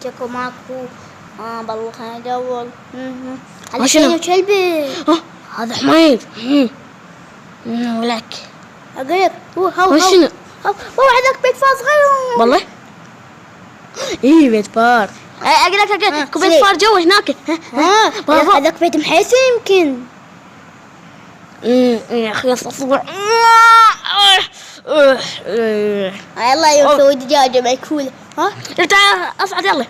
شكو ماكو. بالله خليني ادور. هذا شنو؟ كلبي. هذا حميد. ولك اقولك هو شنو؟ هو هذاك بيت فار صغير والله. ايه بيت فار. اقولك اكو بيت فار جوا هناك. هذاك بيت محيسن يمكن. يا اخي اصبر. يلا يسوي دجاجه ماكوله. تعال اصعد يلا.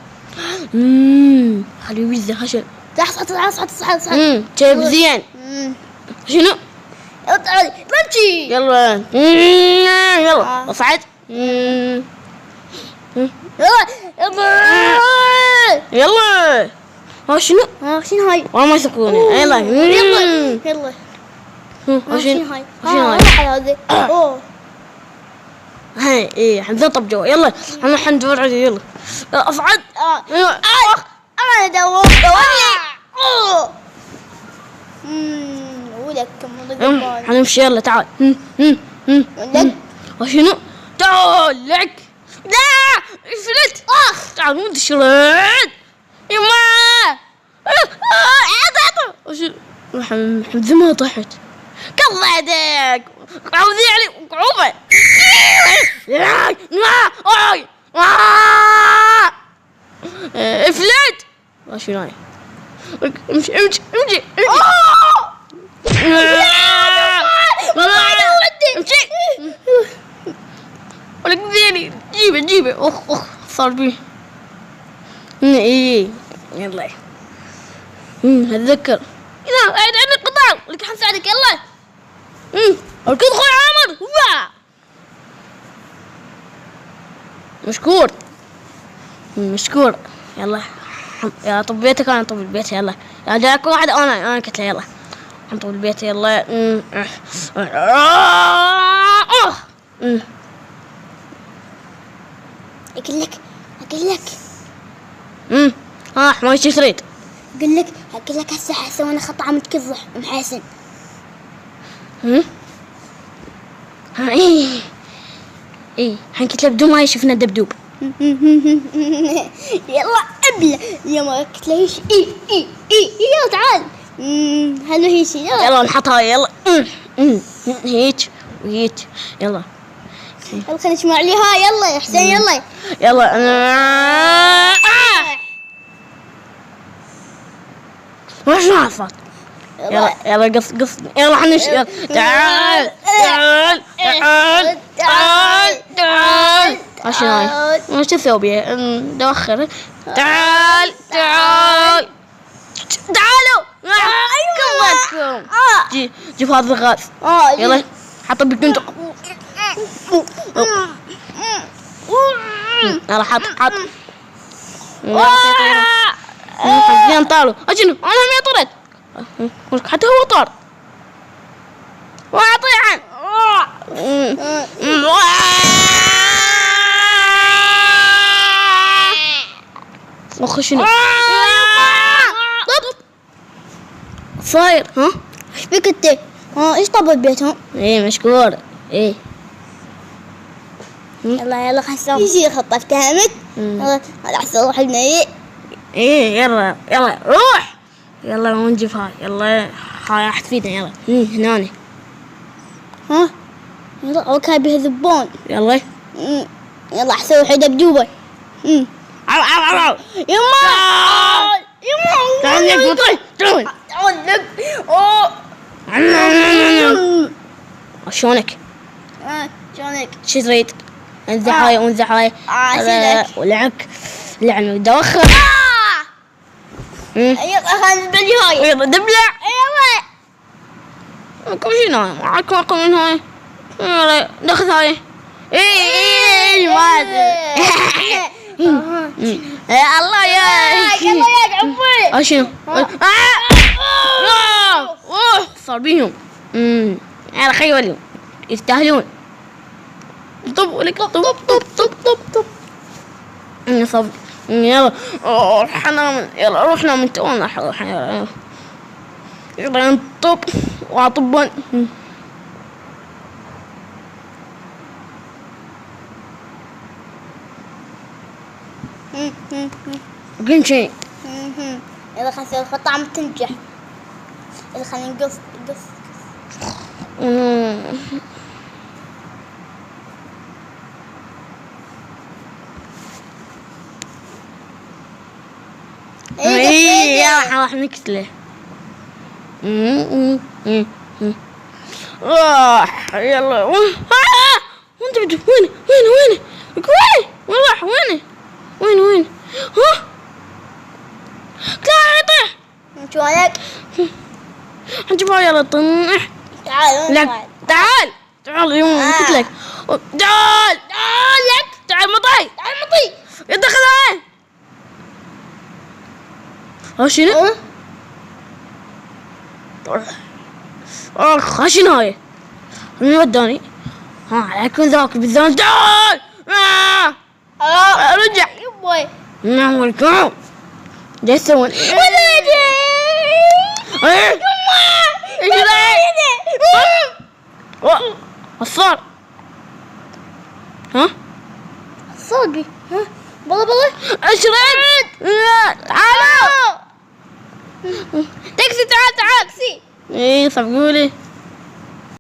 خليه يوزع خشن. اصعد. شايف زين. شنو؟ تعال نمشي. يلا يلا اصعد. يلا شنو؟ شنو هاي؟ ما يسكوني. يلا يلا شنو هاي؟ هاي؟ هاي ايه حنطب جوا. يلا انا حندور عليه. يلا اصعد. انا دورت ولك حنمشي. يلا تعال. شنو؟ تعال لك. لا افلت. تعال مو تشرد يما. عطوا حمد ما طحت. كالله يدك عوذي علي قعوبة. افلت. شنو هاي؟ امشي ولك ذيني. جيبه اخ صار بيه. ايه يلا اتذكر. لا قاعد عندي القطار لك حنساعدك. يلا اركض خوي عامر. مشكور. يلا يا طب بيتك. انا طب البيت. يلا يا جاك واحد. انا قلت له يلا نطب البيت. يلا اقول لك ما ايش تريد؟ اقول لك هسه سوينا خطة عم تكضح محاسن. ايه حنكت له بدون ما يشوفنا الدبدوب. يلا ابله يا ما قلت له ايه يلا تعال. هلو هيك يلا نحطها. يلا هيك وهيك. يلا خلينا نسمع عليها. يلا يا حسين. يلا وش عرفت؟ يلا قص. يلا حنمشي. يلا تعال. شنو هاي؟ وش تسوي بيه؟ دوخر. تعالوا كلكم. جيب هذا الغاز. يلا حطه بالكندق. يلا حط. زين طاروا. شنو؟ انا هم طرت. حتى هو طار. واطيحن. شنو؟ طب صاير. ايش بك انت؟ ايش طب البيت؟ ايه مشكور. ايه يلا خلنا نسوي يصير خطة افتهمت. يلا احسن روح الميت. ايه يلا روح. يلا ونجيب هاي. يلا هاي راح تفيدنا. يلا هناني. يلا اوكي به ذبون. يلا احسن روح دبدوبة. عو يما تعال لك بطل. شلونك؟ شو تريد؟ انزح هاي ولعك لعنة دوخر. يلا خلينا نبلي هاي. يلا دبلع. كم شي هاي؟ معكم من هاي. يلا دخل هاي. ايه ما يا الله يا عمي. شنو؟ صار بيهم. يلا خيولهم يستاهلون. طب ولك طب صب. يلا يلا روحنا من تونا. يلا نطب وعطبان. كل شيء. يلا خلينا نسوي خطة عم تنجح. يلا خلينا نقص. ايه راح نقتله. راح يلا. وانت وين وين راح وين ها لا يطيح. شو عليك؟ انت ما يلا طنح. تعال لك تعال يوم قلت لك تعال لك تعال مطي يدخل هاي شنو؟ شنو هاي؟ من وداني؟ عليكم ذاك بالذات تعال رجع يبوي نعم ولكم جاي تسوون ولدي ايش وش صار؟ ها؟ صاقي ها بلا اشرد تعالوا تاكسي تعال ايه صفقولي